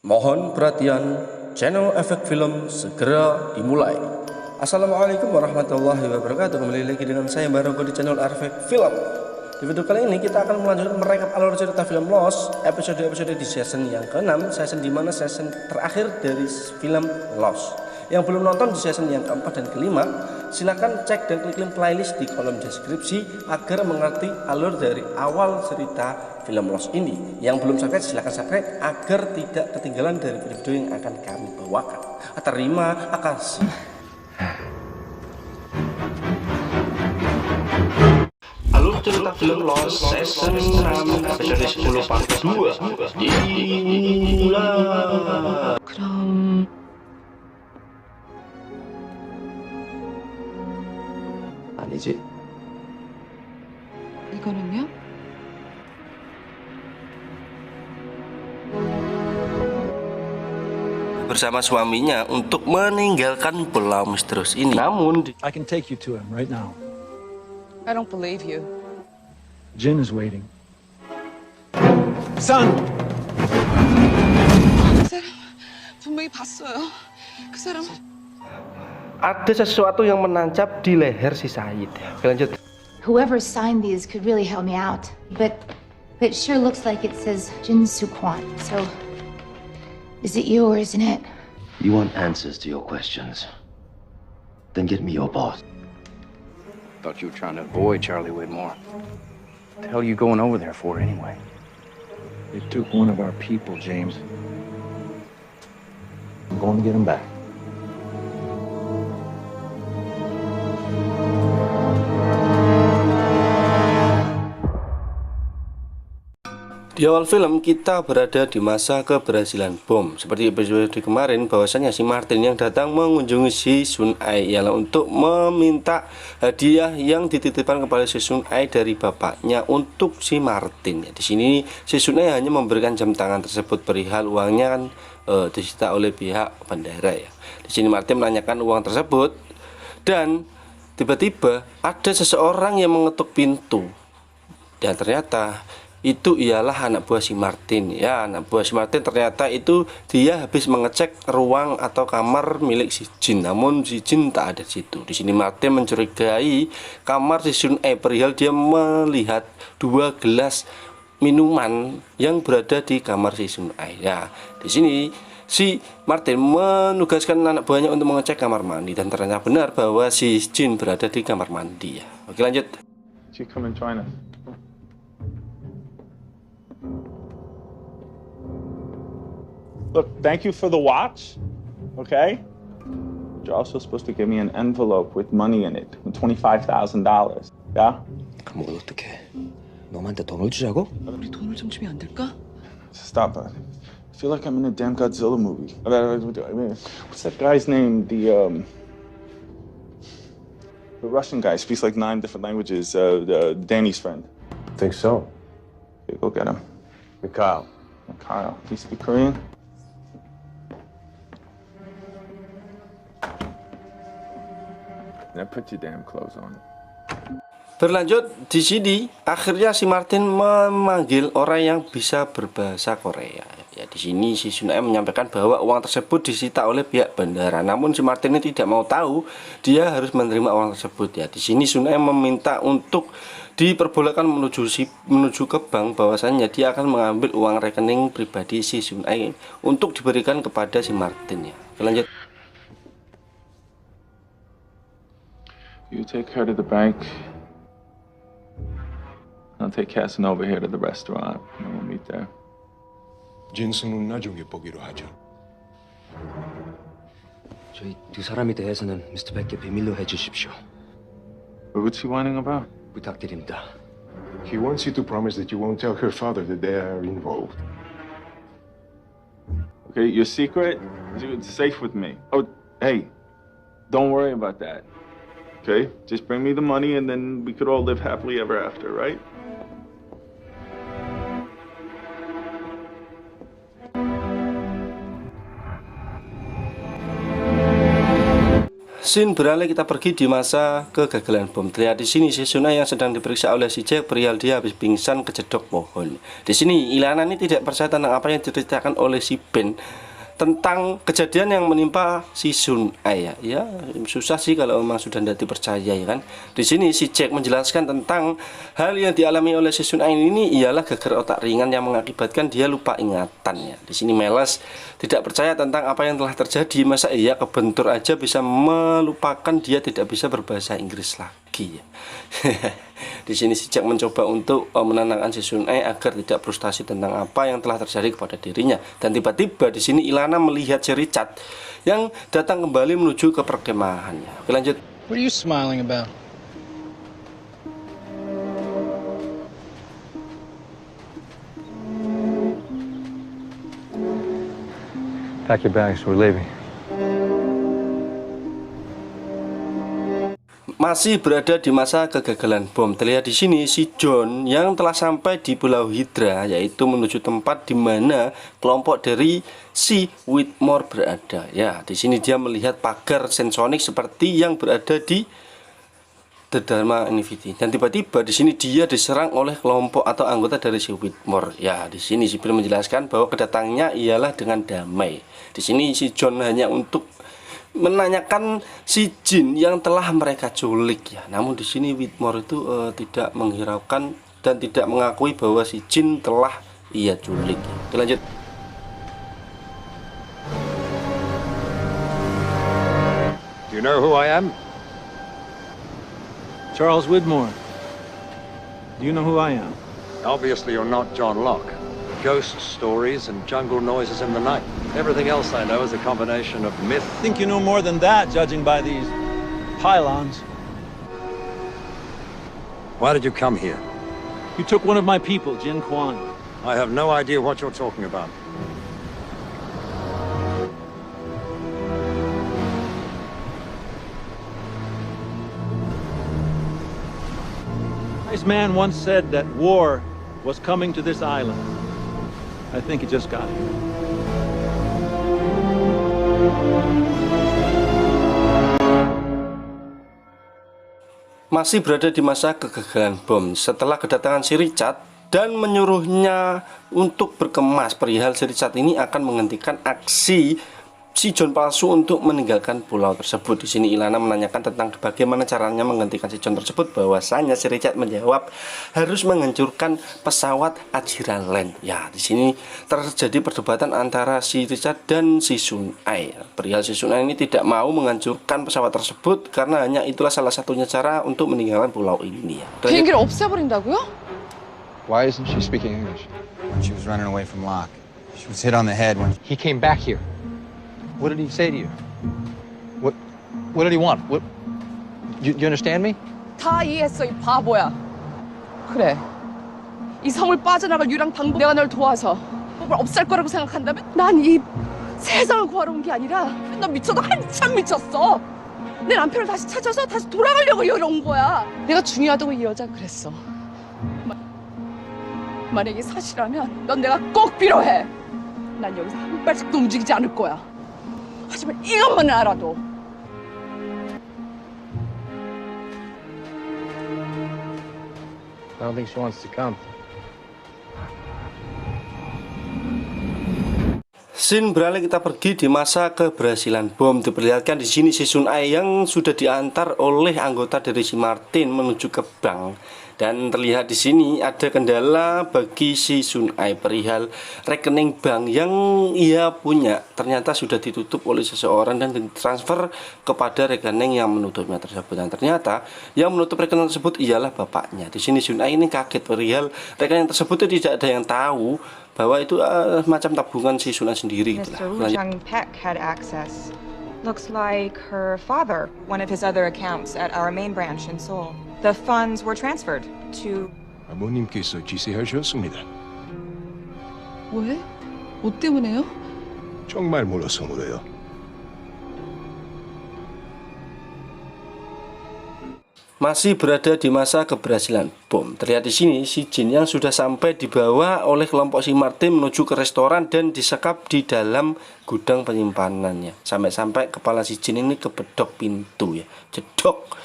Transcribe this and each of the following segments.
Mohon perhatian, channel Efek Film segera dimulai. Assalamualaikum warahmatullahi wabarakatuh. Kembali lagi dengan saya Baroko di channel Efek Film. Di video kali ini kita akan melanjutkan merekap alur cerita film Lost, episode-episode di season yang ke-6, season dimana season terakhir dari film Lost. Yang belum nonton di season yang keempat dan kelima, silahkan cek dan klik link playlist di kolom deskripsi agar mengerti alur dari awal cerita film Lost ini. Yang belum subscribe silahkan subscribe agar tidak ketinggalan dari video-video yang akan kami bawakan. Terima kasih. Alur cerita film Lost season 6 episode 10 part 2 dimulai. 그럼 아니지. 이거는요? Bersama suaminya untuk meninggalkan pulau misterius ini. Namun I can take you to him right now. I don't believe you. Jin is waiting. Son! 그 사람 분명히 봤어요. 그 사람 ada sesuatu yang menancap di leher si Said. Oke, lanjut. Whoever signed these could really help me out, but it sure looks like it says Jin Soo Kwon. So, is it you or isn't it? You want answers to your questions? Then get me your boss. Thought you were trying to avoid Charlie Whitmore. What the hell are you going over there for anyway? They took one of our people, James. I'm going to get him back. Di awal film kita berada di masa keberhasilan bom. Seperti episode kemarin, bahwasanya si Martin yang datang mengunjungi si Sun Ai ialah untuk meminta hadiah yang dititipkan kepada si Sun Ai dari bapaknya untuk si Martin. Di sini si Sun Ai hanya memberikan jam tangan tersebut, perihal uangnya kan disita oleh pihak bandara ya. Di sini Martin menanyakan uang tersebut dan tiba-tiba ada seseorang yang mengetuk pintu dan ternyata itu ialah anak buah si Martin ya. Anak buah si Martin ternyata itu dia habis mengecek ruang atau kamar milik si Jin, namun si Jin tak ada di situ. Di sini Martin mencurigai kamar si Sun Ai perihal dia melihat 2 gelas minuman yang berada di kamar si Sun Ai. Ya, di sini si Martin menugaskan anak buahnya untuk mengecek kamar mandi dan ternyata benar bahwa si Jin berada di kamar mandi ya. Oke, lanjut. You come and join us. Look, thank you for the watch, okay? You're also supposed to give me an envelope with money in it, $25,000, yeah? 그럼 뭘 어떡해? 너한테 돈을 주자고? 우리 돈을 좀 주면 안 될까? Stop it. I feel like I'm in a damn Godzilla movie. What's that guy's name? The Russian guy speaks like 9 different languages. Danny's friend. Think so? Okay, go get him. Mikhail. Kyle. Do you speak Korean? Now put your damn clothes on. Berlanjut di sini akhirnya si Martin memanggil orang yang bisa berbahasa Korea. Ya, di sini si Sun Ai menyampaikan bahwa uang tersebut disita oleh pihak bandara. Namun si Martin ini tidak mau tahu, dia harus menerima uang tersebut ya. Di sini Sun Ai meminta untuk diperbolehkan menuju ke bank, bahwasannya dia akan mengambil uang rekening pribadi si Sun Ai untuk diberikan kepada si Martin ya. Lanjut. You take her to the bank. I'll take Casanova here to the restaurant, and we'll meet there. 진승은 나중에 보기로 하죠. 저희 두 사람에 대해서는 미스터 백께 비밀로 해주십시오. What's he whining about? 부탁드립니다. He wants you to promise that you won't tell her father that they are involved. Okay, your secret is safe with me. Oh, hey, don't worry about that. Okay, just bring me the money and then we could all live happily ever after, right? Scene beralih kita pergi di masa kegagalan bom. Terlihat di sini si Sun Ae yang sedang diperiksa oleh si Jack, perihal dia habis pingsan kejedok pohon. Di sini Ilana ini tidak percaya tentang apa yang diceritakan oleh si Ben tentang kejadian yang menimpa si Sun Ae ya. Susah sih kalau memang sudah tidak dipercaya ya kan. Di sini si Jack menjelaskan tentang hal yang dialami oleh si Sun Ae ini ialah geger otak ringan yang mengakibatkan dia lupa ingatan ya. Di sini Melas tidak percaya tentang apa yang telah terjadi. Masa iya kebentur aja bisa melupakan dia tidak bisa berbahasa Inggris lagi ya. Di sini si Jack mencoba untuk menenangkan si Sun Ae agar tidak frustasi tentang apa yang telah terjadi kepada dirinya. Dan tiba-tiba di sini Ilana melihat si Richard yang datang kembali menuju ke perkemahannya. Oke, lanjut. What are you smiling about? Pack your bags, we're leaving. Masih berada di masa kegagalan bom. Terlihat di sini si John yang telah sampai di Pulau Hydra, yaitu menuju tempat di mana kelompok dari si Whitmore berada. Ya, di sini dia melihat pagar sensonik seperti yang berada di The Dharma Infinity. Dan tiba-tiba di sini dia diserang oleh kelompok atau anggota dari si Whitmore. Ya, di sini si Bill menjelaskan bahwa kedatangannya ialah dengan damai. Di sini si John hanya untuk menanyakan si Jin yang telah mereka culik ya. Namun di sini Whitmore itu tidak menghiraukan dan tidak mengakui bahwa si Jin telah ia culik. Oke, lanjut. Do you know who I am? Charles Widmore. Do you know who I am? Obviously you're not John Locke. Ghost stories and jungle noises in the night. Everything else I know is a combination of myth. I think you know more than that, judging by these pylons. Why did you come here? You took one of my people, Jin Quan. I have no idea what you're talking about. This man once said that war was coming to this island. I think it just got here. Masih berada di masa kegagalan bom setelah kedatangan si Richard dan menyuruhnya untuk berkemas perihal si Richard ini akan menghentikan aksi si John palsu untuk meninggalkan pulau tersebut. Di sini Ilana menanyakan tentang bagaimana caranya menghentikan si John tersebut. Bahwasanya si Richard menjawab harus menghancurkan pesawat Ajiran Land. Ya, di sini terjadi perdebatan antara si Richard dan si Sun Ae. Perihal si Sun Ae ini tidak mau menghancurkan pesawat tersebut karena hanya itulah salah satunya cara untuk meninggalkan pulau ini. Ya. 비행기를 없애버린다고요? Why isn't she speaking English? She was running away from Locke. She was hit on the head when He came back here. What did he say to you? What did he want? You understand me? 다 이해했어, 이 바보야. 그래. 이 성을 빠져나갈 유랑 방법 내가 널 도와서 법을 없앨 거라고 생각한다면 난 이 세상을 구하러 온 게 아니라 난 미쳐도 한참 미쳤어. 내 남편을 다시 찾아서 다시 돌아가려고 여기 온 거야. 내가 중요하다고 이 여자 그랬어. 만약에 사실이라면 넌 내가 꼭 필요해. 난 여기서 한 발짝도 움직이지 않을 거야. 하지만 이것만은 알아도 I don't think she wants to come. Scene beralih kita pergi di masa keberhasilan bom. Diperlihatkan di sini si Sun Ae yang sudah diantar oleh anggota dari si Martin menuju ke bank. Dan terlihat di sini ada kendala bagi si Sun Ae perihal rekening bank yang ia punya ternyata sudah ditutup oleh seseorang dan ditransfer kepada rekening yang menutupnya tersebut. Dan ternyata yang menutup rekening tersebut ialah bapaknya. Di sini Sun Ae ini kaget perihal rekening tersebut itu tidak ada yang tahu bahwa itu macam tabungan si Sun Ae sendiri. Mr. Wu Chang-Pek had access. Looks like her father, one of his other accounts at our main branch in Seoul. The funds were transferred to... 아버님께서 지시하셨습니다. 왜? 뭐 때문에요? 정말 몰라서 물어요. masih berada di masa keberhasilan bom. Terlihat di sini si Jin yang sudah sampai dibawa oleh kelompok si Martin menuju ke restoran dan disekap di dalam gudang penyimpanannya. Sampai-sampai kepala si Jin ini kebedok pintu ya, jedok.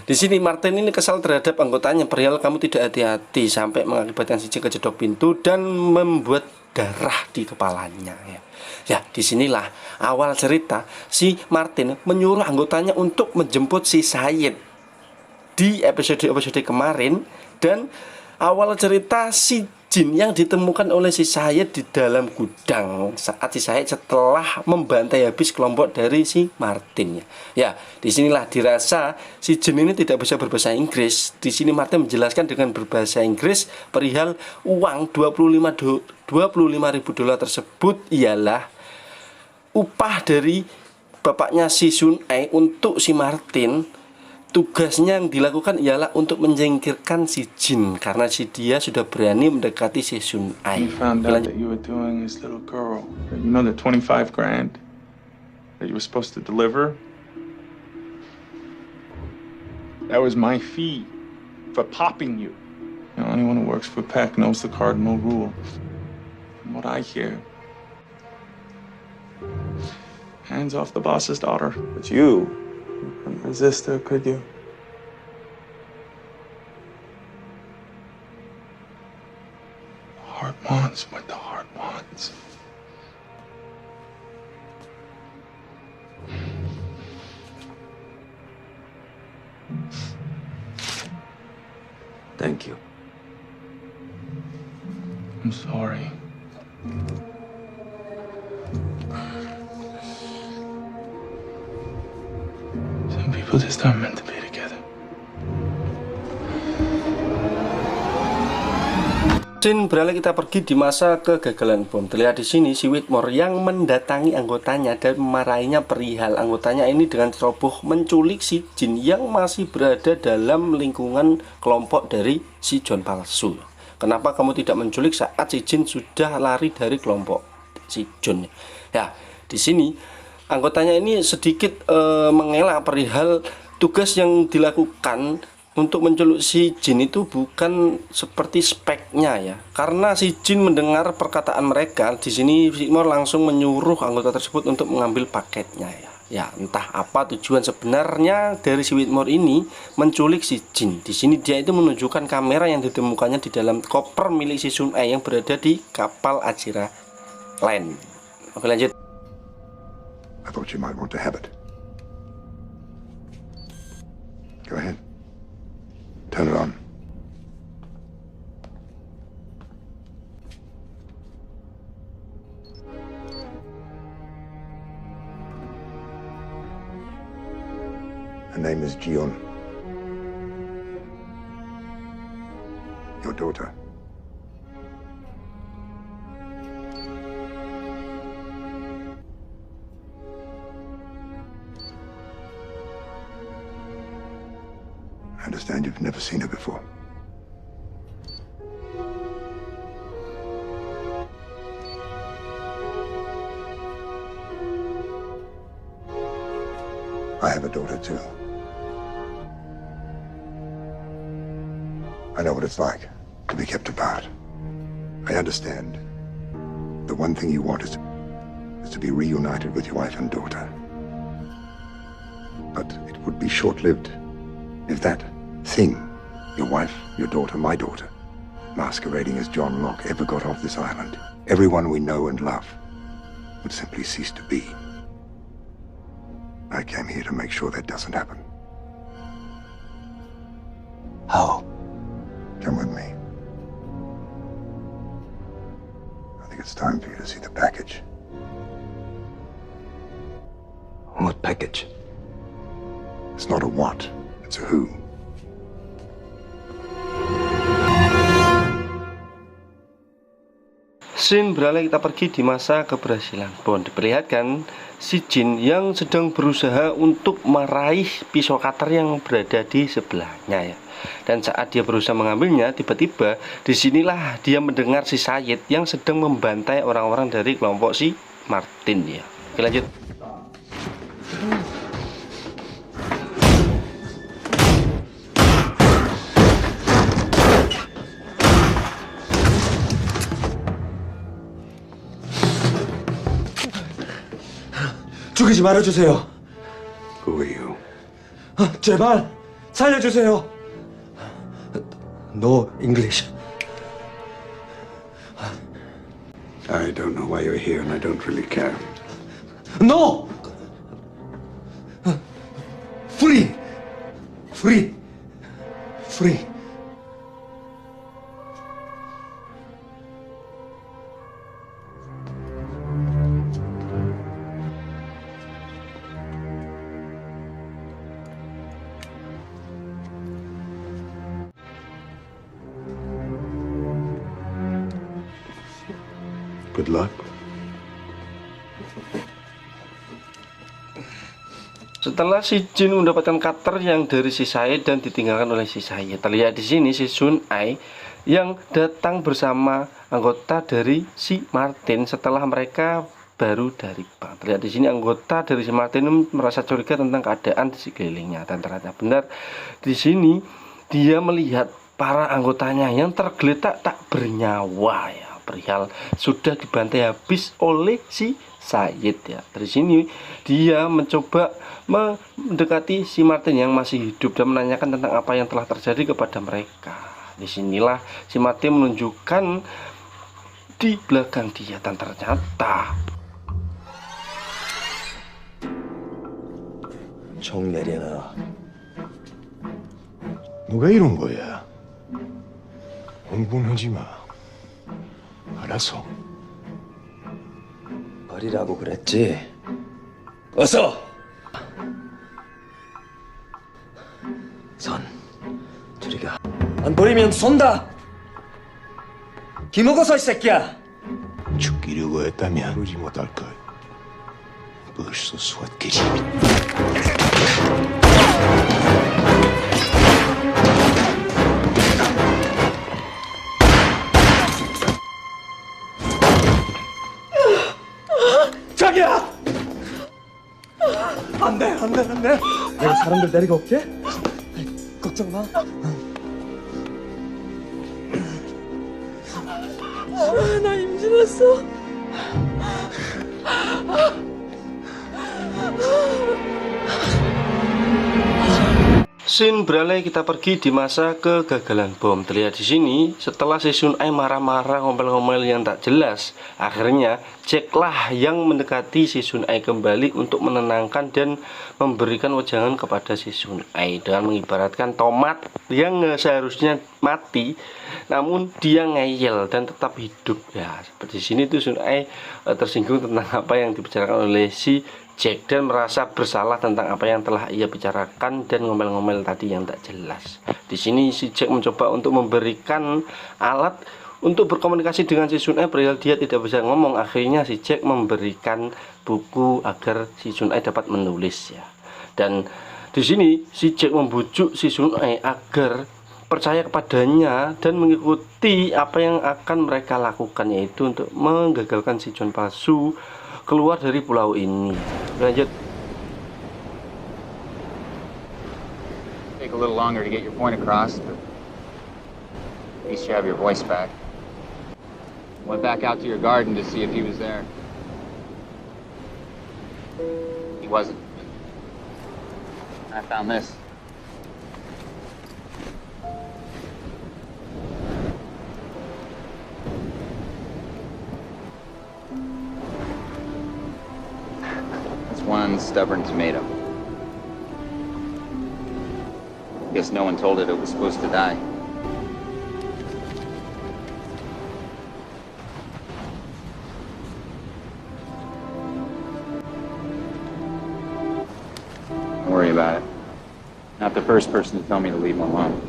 Di sini Martin ini kesal terhadap anggotanya. Perihal kamu tidak hati-hati sampai mengakibatkan si Jin kejedok pintu dan membuat darah di kepalanya ya. Ya, disinilah awal cerita si Martin menyuruh anggotanya untuk menjemput si Sayid di episode kemarin. Dan awal cerita si Jin yang ditemukan oleh si Sayid di dalam gudang saat si Sayid setelah membantai habis kelompok dari si Martin ya. Disinilah dirasa si Jin ini tidak bisa berbahasa Inggris. Di sini Martin menjelaskan dengan berbahasa Inggris perihal uang 25.000 dolar tersebut ialah upah dari bapaknya si Sun Ai untuk si Martin. Tugasnya yang dilakukan ialah untuk menyingkirkan si Jin karena si dia sudah berani mendekati si Sun Ai. You found out that you were doing this little girl. You know the 25 grand that you were supposed to deliver? That was my fee for popping you. You know, anyone who works for Peck knows the cardinal rule. From what I hear, hands off the boss's daughter. But you couldn't resist her, could you? The heart wants what the heart wants. Thank you. I'm sorry. Some people just aren't meant to be together. Scene beralih kita pergi di masa kegagalan bom. Terlihat di sini si Whitmore yang mendatangi anggotanya dan memarahinya perihal anggotanya ini dengan ceroboh menculik si Jin yang masih berada dalam lingkungan kelompok dari si John palsu. Kenapa kamu tidak menculik saat si Jin sudah lari dari kelompok si John? Ya, di sini anggotanya ini sedikit mengelak perihal tugas yang dilakukan untuk menculik si Jin itu bukan seperti speknya ya. Karena si Jin mendengar perkataan mereka, di sini Whitmore langsung menyuruh anggota tersebut untuk mengambil paketnya ya. Ya, entah apa tujuan sebenarnya dari si Whitmore ini menculik si Jin. Di sini dia itu menunjukkan kamera yang ditemukannya di dalam koper milik si Sun Ai yang berada di kapal Ajira Line. Oke, lanjut. I thought you might want to have it. Go ahead. Turn it on. Her name is Jion. Your daughter. I understand you've never seen her before. I have a daughter too. I know what it's like to be kept apart. I understand. The one thing you want is to be reunited with your wife and daughter. But it would be short-lived if that thing, your wife, your daughter, my daughter, masquerading as John Locke, ever got off this island. Everyone we know and love would simply cease to be. I came here to make sure that doesn't happen. How? Come with me. I think it's time for you to see the package. What package? It's not a what, it's a who. Scene beralih kita pergi di masa keberhasilan Bond. Diperlihatkan si Jin yang sedang berusaha untuk meraih pisau cutter yang berada di sebelahnya ya. Dan saat dia berusaha mengambilnya, tiba-tiba disinilah dia mendengar si Sayid yang sedang membantai orang-orang dari kelompok si Martin ya. Oke, lanjut. 죽이지 말아주세요. Who are you? 제발 살려주세요. No English. I don't know why you're here, and I don't really care. No. Free. Free. Free. Good luck. Setelah si Jin mendapatkan cutter yang dari si Said dan ditinggalkan oleh si Said, terlihat di sini si Sun Ai yang datang bersama anggota dari si Martin setelah mereka baru dari bank. Terlihat di sini anggota dari si Martin merasa curiga tentang keadaan di sekelilingnya, dan ternyata benar di sini dia melihat para anggotanya yang tergeletak tak bernyawa ya. Perihal sudah dibantai habis oleh si Said ya. Dari sini dia mencoba mendekati si Martin yang masih hidup dan menanyakan tentang apa yang telah terjadi kepada mereka. Disinilah si Martin menunjukkan di belakang dia, dan ternyata 정내려놔. 누가 이런 거야? 흥분하지 마. 알았어. 버리라고 그랬지. 어서. 선. 둘이가 안 버리면 쏜다. 기먹어서 이 새끼야. 죽이려고 했다면 그러지 못할 걸. 벌써 수았겠지. 자기야! 안 돼. 내가 사람들 데리고 올게. 걱정 마. 나 임신했어. Scene beralih kita pergi di masa kegagalan bom. Terlihat di sini setelah si Sun Ai marah-marah ngomel-ngomel yang tak jelas, akhirnya Jack lah yang mendekati si Sun Ai kembali untuk menenangkan dan memberikan wejangan kepada si Sun Ai dengan mengibaratkan tomat yang seharusnya mati namun dia ngeyel dan tetap hidup ya. Seperti sini tuh Sun Ai tersinggung tentang apa yang dibicarakan oleh si Jack dan merasa bersalah tentang apa yang telah ia bicarakan dan ngomel-ngomel tadi yang tak jelas. Di sini si Jack mencoba untuk memberikan alat untuk berkomunikasi dengan si Sun Ai perihal dia tidak bisa ngomong. Akhirnya si Jack memberikan buku agar si Sun Ai dapat menulis ya. Dan di sini si Jack membujuk si Sun Ai agar percaya kepadanya dan mengikuti apa yang akan mereka lakukan, yaitu untuk menggagalkan si John palsu keluar dari pulau ini. Lanjut. Take a little longer to get your point across, but at least you have your voice back. Went back out to your garden to see if he was there. He wasn't. I found this. One stubborn tomato. Guess no one told it was supposed to die. Don't worry about it. Not the first person to tell me to leave him alone.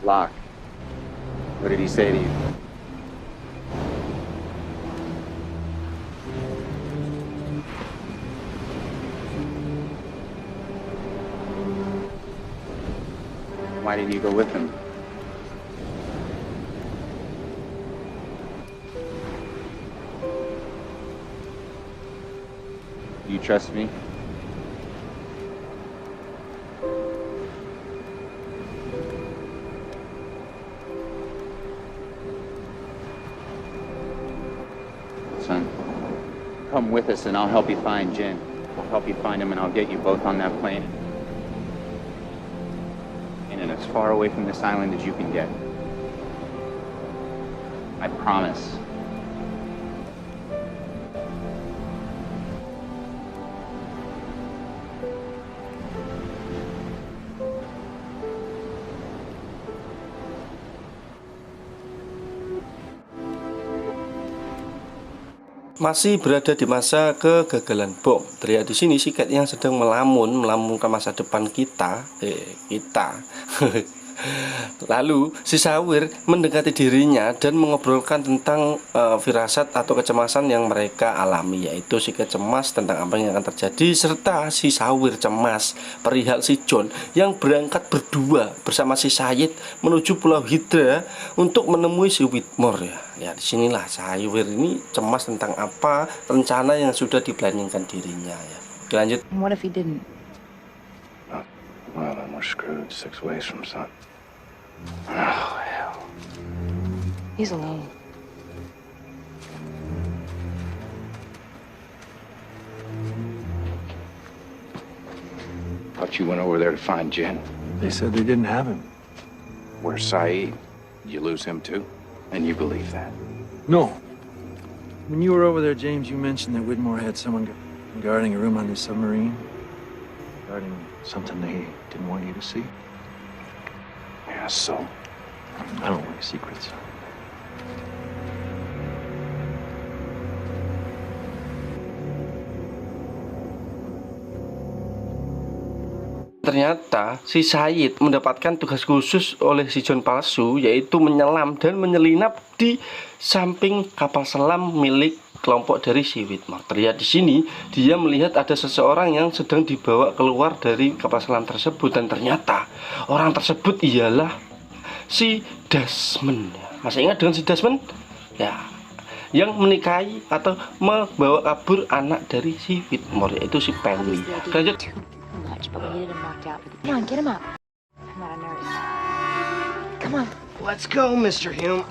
Locke. What did he say to you? Why didn't you go with him? Do you trust me? Come with us and I'll help you find Jin. We'll help you find him and I'll get you both on that plane. And as far away from this island as you can get. I promise. Masih berada di masa kegagalan bom. Terlihat di sini si Kate yang sedang melamunkan masa depan kita. Lalu si Sawir mendekati dirinya dan mengobrolkan tentang firasat atau kecemasan yang mereka alami, yaitu si Kate cemas tentang apa yang akan terjadi, serta si Sawir cemas perihal si John yang berangkat berdua bersama si Sayid menuju Pulau Hydra untuk menemui si Whitmore. Ya, disinilah Sawir ini cemas tentang apa rencana yang sudah diplanningkan dirinya. Ya, lanjut. And what if he didn't? Well, then we're screwed 6 ways from sun. Oh, hell. He's alone. Thought you went over there to find Jin. They said they didn't have him. Where's Saeed? You lose him too? And you believe that? No. When you were over there, James, you mentioned that Whitmore had someone guarding a room on his submarine. Guarding something they didn't want you to see. Yeah, so? I don't like secrets. Ternyata si Sayid mendapatkan tugas khusus oleh si John palsu, yaitu menyelam dan menyelinap di samping kapal selam milik kelompok dari si Whitmore. Terlihat di sini dia melihat ada seseorang yang sedang dibawa keluar dari kapal selam tersebut, dan ternyata orang tersebut ialah si Desmond. Masih ingat dengan si Desmond? Ya, yang menikahi atau membawa kabur anak dari si Whitmore, yaitu si Penny. Lanjut. But we needed him knocked out. Come on, get him up. I'm not a nurse. Come on. Let's go, Mr. Hume.